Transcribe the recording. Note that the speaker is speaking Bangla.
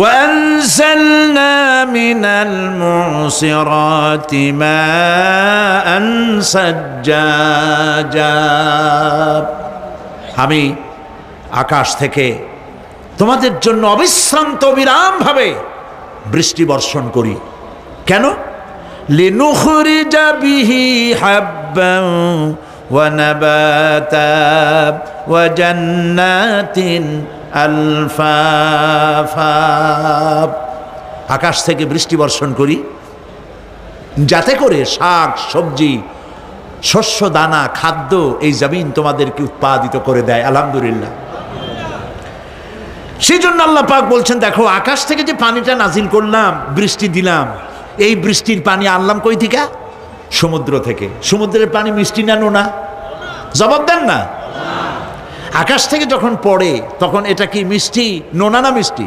وأنزلنا من المعصرات ماء ثجاجا আমি আকাশ থেকে তোমাদের জন্য অবিশ্রান্ত বিরামভাবে বৃষ্টি বর্ষণ করি। কেন? লিনুখরিজা বিহি হাব্বান ওয়া নাবাতা ওয়া জান্নাতিন আলফাফা। আকাশ থেকে বৃষ্টি বর্ষণ করি যাতে করে শাক সবজি শস্য দানা খাদ্য এই জমিন তোমাদেরকে উৎপাদিত করে দেয়। আলহামদুলিল্লাহ। সেই জন্য আল্লাহ পাক বলছেন, দেখো আকাশ থেকে যে পানিটা নাজিল করলাম, বৃষ্টি দিলাম, এই বৃষ্টির পানি আনলাম কই থেকে? সমুদ্র থেকে। সমুদ্রের পানি মিষ্টি না নোনা? জবাব দেন না। আকাশ থেকে যখন পড়ে তখন এটা কি মিষ্টি, নোনা না মিষ্টি?